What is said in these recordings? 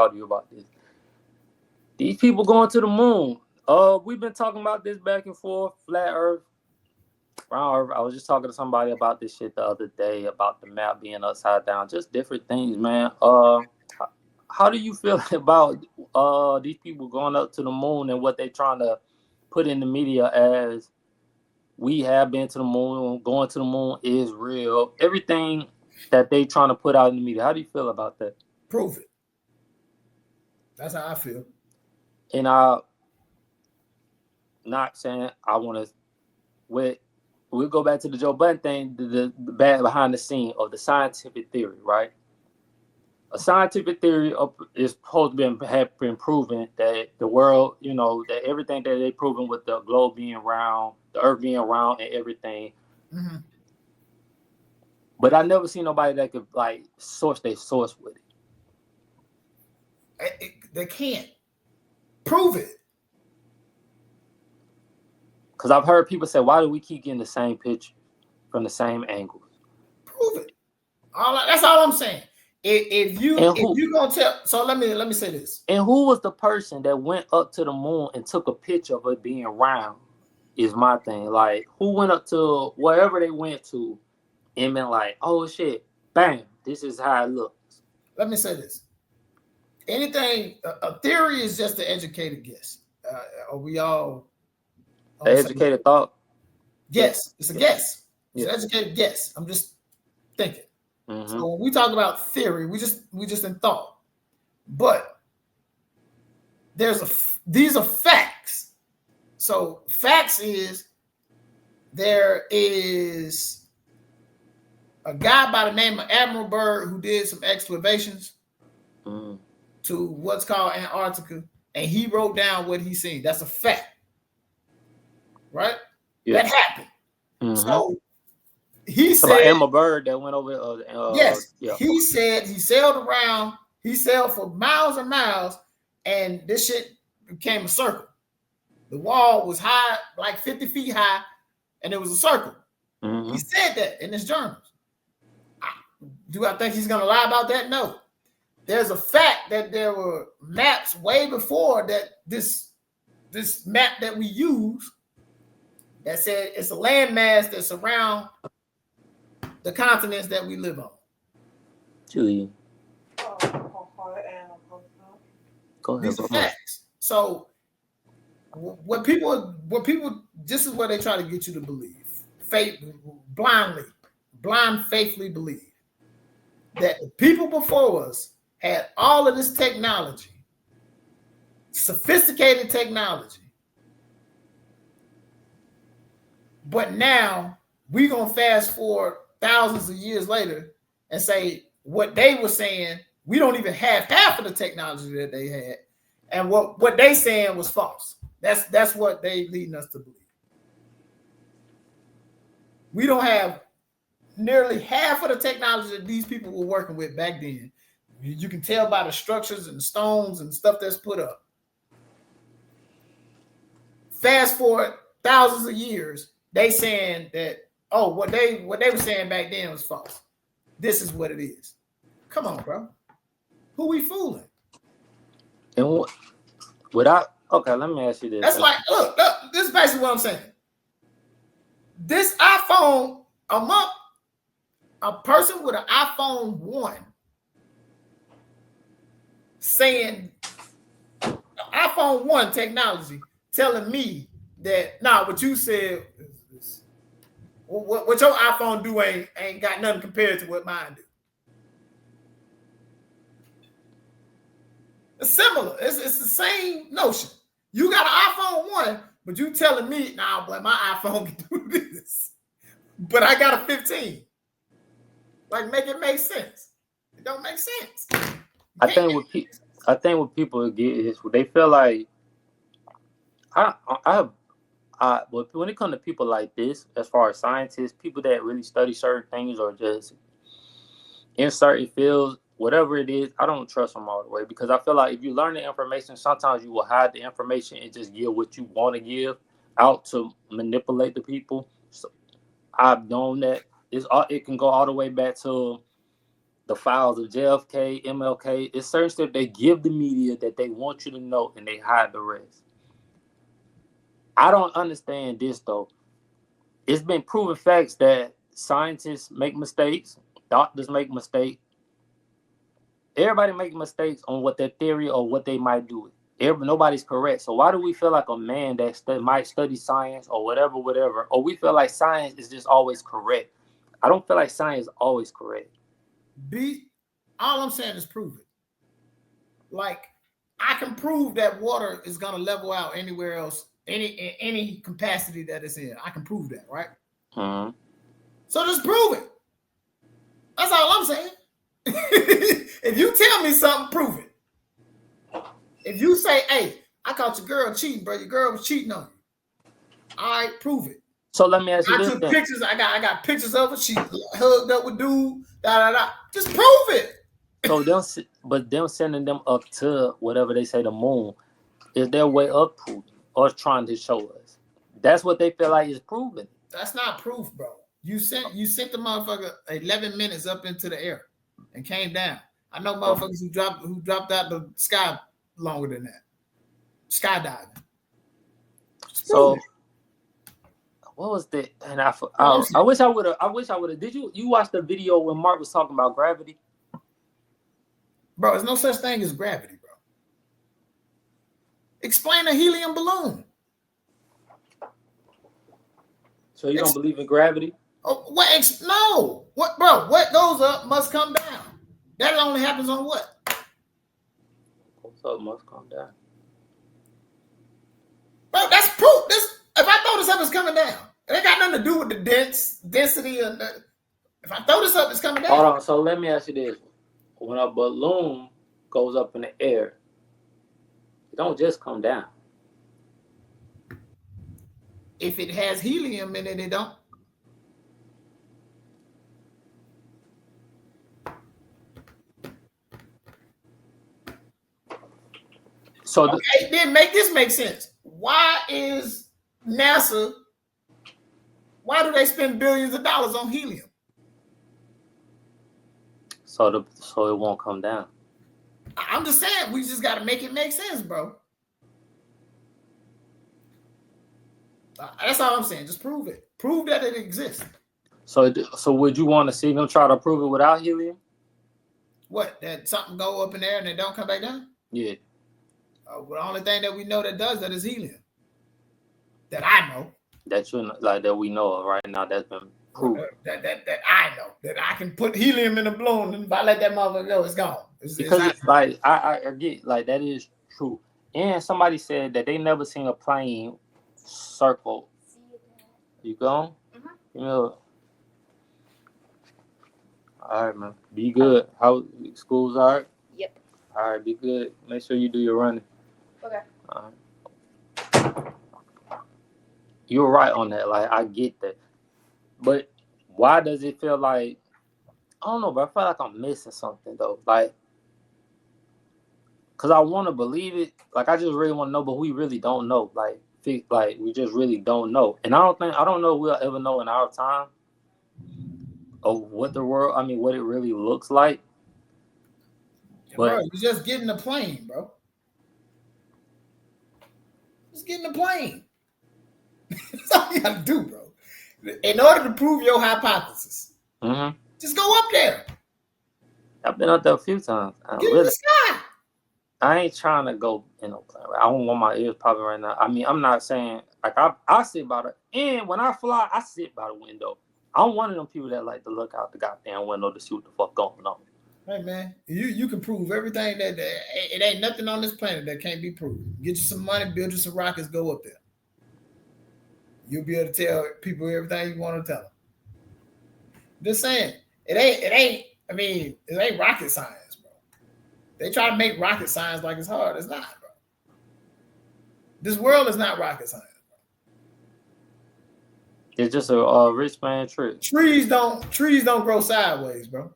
talk to you about this. These people going to the moon. We've been talking about this back and forth, flat Earth, round Earth. I was just talking to somebody about this shit the other day about the map being upside down, just different things, man. How do you feel about these people going up to the moon and what they trying to put in the media as we have been to the moon, going to the moon is real, everything that they trying to put out in the media? How do you feel about that? Prove it. That's how I feel. And I not saying I want to. We'll go back to the Joe Budden thing, the bad behind the scene of the scientific theory, right? A scientific theory is supposed to have been proven that the world, that everything that they proven with the globe being round, the earth being round, and everything. Mm-hmm. But I never seen nobody that could source with it. They can't prove it. Because I've heard people say, why do we keep getting the same picture from the same angles? Prove it. That's all I'm saying. If you gonna tell, so let me say this. And who was the person that went up to the moon and took a picture of it being round? Is my thing. Like, who went up to wherever they went to and been like, oh shit, bam, this is how it looks? Let me say this. Anything, a theory is just an educated guess. Are we all? An educated thought? Yes, it's a guess. It's an educated guess. I'm just thinking. Mm-hmm. So when we talk about theory, we just in thought. But these are facts. So facts is there is a guy by the name of Admiral Byrd who did some excavations to what's called Antarctica, and he wrote down what he seen. That's a fact. Right? Yeah. That happened. Mm-hmm. So he said, like Admiral Byrd that went over. Yes. Yeah. He said he sailed around. He sailed for miles and miles, and this shit became a circle. The wall was high, like 50 feet high, and it was a circle. Mm-hmm. He said that in his journals. Do I think he's going to lie about that? No. There's a fact that there were maps way before that. This map that we use that said it's a landmass that's around the continents that we live on. Julie. Go ahead. These are facts. So what people, this is what they try to get you to believe. Blind faithfully believe that the people before us had all of this technology, sophisticated technology. But now we're going to fast forward thousands of years later and say what they were saying, we don't even have half of the technology that they had. And what they saying was false. That's what they leading us to believe. We don't have nearly half of the technology that these people were working with back then. You can tell by the structures and the stones and stuff that's put up. Fast forward thousands of years, they saying that, what they were saying back then was false. This is what it is. Come on, bro. Who we fooling? And let me ask you this. That's like, look, this is basically what I'm saying. This iPhone, a person with an iPhone 1 saying iPhone 1 technology telling me that what you said, what your iPhone do ain't got nothing compared to what mine do. It's similar. It's the same notion. You got an iPhone 1, but you telling me, boy, my iPhone can do this. But I got a 15. Like, make it make sense. It don't make sense. I think what people get is they feel like when it comes to people like this, as far as scientists, people that really study certain things or just in certain fields, whatever it is, I don't trust them all the way, because I feel like if you learn the information, sometimes you will hide the information and just give what you want to give out to manipulate the people. So I've known that it can go all the way back to the files of JFK, MLK. It's certain stuff they give the media that they want you to know, and they hide the rest. I don't understand this though. It's been proven facts that scientists make mistakes, doctors make mistakes. Everybody make mistakes on what their theory or what they might do. Nobody's correct. So why do we feel like a man that might study science or whatever, or we feel like science is just always correct? I don't feel like science is always correct. All I'm saying is prove it. Like, I can prove that water is gonna level out anywhere else, any capacity that it's in. I can prove that, right? Mm-hmm. So just prove it. That's all I'm saying. If you tell me something, prove it. If you say, "Hey, I caught your girl cheating, bro. Your girl was cheating on you." All right, prove it. So let me ask you this. I took pictures. I got pictures of her. She hugged up with dude. Just prove it. So them sending them up to whatever they say the moon is their way of proving or trying to show us. That's what they feel like is proving. That's not proof, bro. You sent the motherfucker 11 minutes up into the air and came down. I know motherfuckers who dropped out the sky longer than that. Skydiving. So what was that? And I wish I would have. Did you watch the video when Mark was talking about gravity? Bro, there's no such thing as gravity, bro. Explain a helium balloon. So you don't believe in gravity? Oh, what? No. What, bro? What goes up must come down. That only happens on what? Goes up must come down. Bro, that's proof. If I throw this up, it's coming down. It ain't got nothing to do with the density. If I throw this up, it's coming down. Hold on. So let me ask you this: when a balloon goes up in the air, it don't just come down. If it has helium in it, it don't. So okay, then make this make sense. Why is NASA? Why do they spend billions of dollars on helium? So it won't come down. I'm just saying, we just got to make it make sense, bro. That's all I'm saying. Just prove it. Prove that it exists. So would you want to see them try to prove it without helium? What? That something go up in there and it don't come back down? Yeah. Well, the only thing that we know that does that is helium. That I know. That we know of right now. That's been proven. That I know. That I can put helium in a balloon, and if I let that motherfucker go, it's gone. Because like I get like that is true. And somebody said that they never seen a plane circle. You gone? Mm-hmm. You know. All right, man. Be good. How school's all right? Yep. All right, be good. Make sure you do your running. Okay. All right. You're right on that. Like, I get that. But why does it feel like, I don't know, but I feel like I'm missing something, though. Like, because I want to believe it. Like, I just really want to know, but we really don't know. Like, we just really don't know. And I don't know if we'll ever know in our time of what the world, what it really looks like. But bro, you're just getting the plane, bro. Just getting the plane. That's all you gotta do, bro. In order to prove your hypothesis, just go up there. I've been up there a few times. Get in the sky. I ain't trying to go in no plane. I don't want my ears popping right now. I'm not saying like I sit by and when I fly, I sit by the window. I'm one of them people that like to look out the goddamn window to see what the fuck going on. Hey man, you can prove everything that it ain't nothing on this planet that can't be proved. Get you some money, build you some rockets, go up there. You'll be able to tell people everything you want to tell them. Just saying, it ain't rocket science, bro. They try to make rocket science like it's hard. It's not, bro. This world is not rocket science, bro. It's just a rich man trick. Trees don't grow sideways, bro.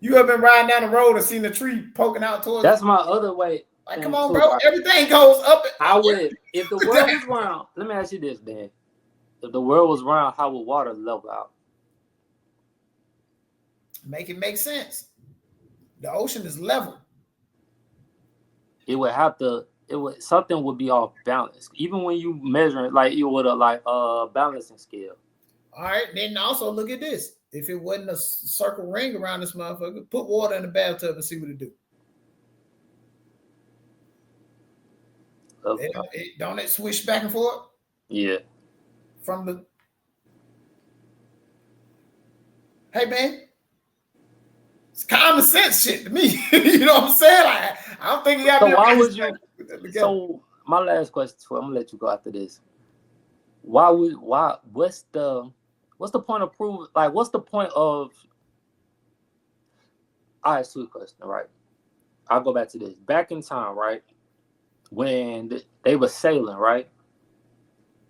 You ever been riding down the road and seen a tree poking out towards? That's my other way. Like, come on, bro. Everything goes up. If the world was round, let me ask you this, Dan. If the world was round, how would water level out? Make it make sense. The ocean is level. It would have to. It would something would be off balance. Even when you measure it, like you would a like balancing scale. All right. Then also look at this. If it wasn't a circle ring around this motherfucker, put water in the bathtub and see what it do. Don't it swish back and forth? Yeah. From the. Hey man, it's common sense shit to me. You know what I'm saying? Like, I don't think you got. So why would you? So my last question, I'm gonna let you go after this. Why? What's the point of proving? Like, what's the point of? All right, sweet question. Right, I'll go back to this. Back in time, right, when they were sailing, right.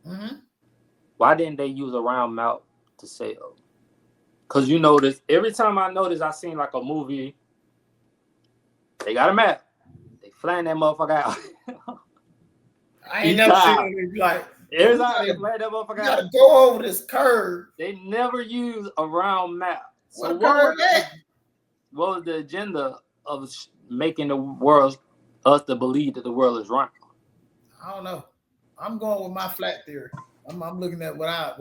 Mm-hmm. Why didn't they use a round mouth to sail? Because you notice every time I notice, I seen like a movie. They got a map. They flying that motherfucker out. I ain't never seen it like. Every time they fly that motherfucker out. You gotta go over this curve. They never use a round map. So what was the agenda of making the world, us to believe that the world is round? I don't know. I'm going with my flat theory. I'm looking at what I.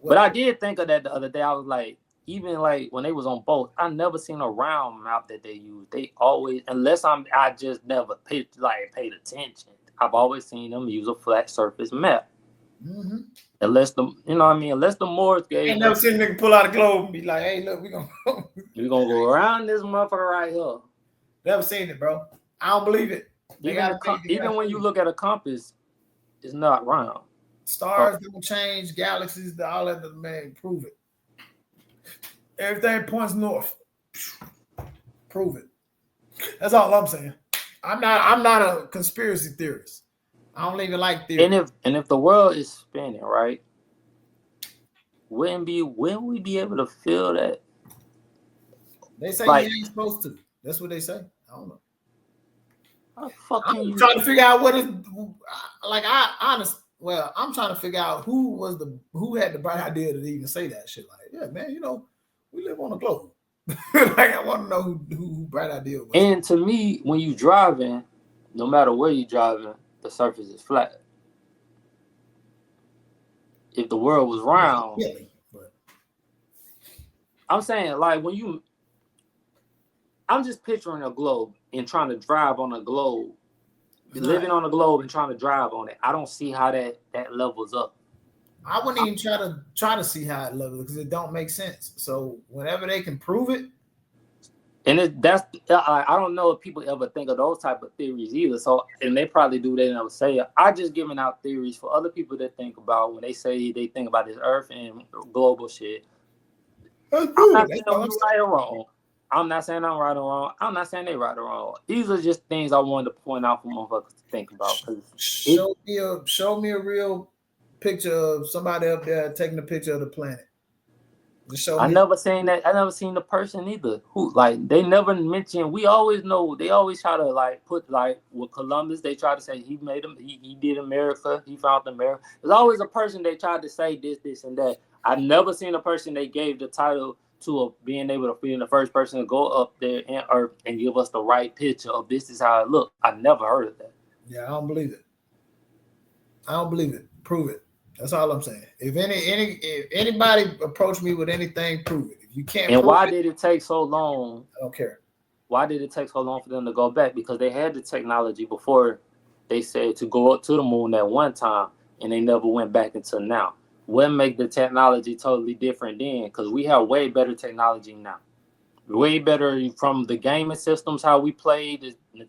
But I did think of that the other day. I was like, even like when they was on boats, I never seen a round map that they use. They always, unless I just never paid attention. I've always seen them use a flat surface map. Mm-hmm. Unless unless the Moors gave. I ain't never seen a nigga pull out a globe and be like, "Hey, look, we gonna go around this motherfucker right here." Never seen it, bro. I don't believe it. Even when you look at a compass, it's not round. Stars don't change, galaxies, all that, man, prove it. Everything points north. Prove it. That's all I'm saying. I'm not a conspiracy theorist. I don't even like theory. And if the world is spinning, right? Wouldn't we be able to feel that? They say you ain't supposed to. That's what they say. I don't know. I'm trying to figure out what is like. I'm trying to figure out who had the bright idea to even say that shit. Like, yeah, man, we live on a globe. Like, I want to know who bright idea was. And to me, when you driving, no matter where you driving, the surface is flat. If the world was round, really, but I'm saying like I'm just picturing a globe and trying to drive on a globe. Living on a globe and trying to drive on it, I don't see how that levels up. I wouldn't even try to see how it levels because it don't make sense. So whenever they can prove it, and I don't know if people ever think of those type of theories either. So and they probably do. They never say it. I just giving out theories for other people to think about when they say they think about this Earth and global shit. I'm not saying I'm right or wrong. I'm not saying I'm right or wrong. I'm not saying they right or wrong. These are just things I wanted to point out for motherfuckers to think about. Show me a real picture of somebody up there taking a picture of the planet. Just show me. I never seen that. I never seen the person either. Who they never mentioned. We always know. They always try to put with Columbus. They try to say he made them. He did America. He found America. There's always a person they tried to say this, and that. I never seen a person they gave the title to being able to be the first person to go up there in Earth and give us the right picture of this is how it looks. I never heard of that. Yeah, I don't believe it. I don't believe it. Prove it. That's all I'm saying. If anybody approach me with anything, prove it. If you can't. And why did it take so long? I don't care. Why did it take so long for them to go back? Because they had the technology before they said to go up to the moon at one time, and they never went back until now. What make the technology totally different then? Because we have way better technology now. Way better from the gaming systems, how we played, the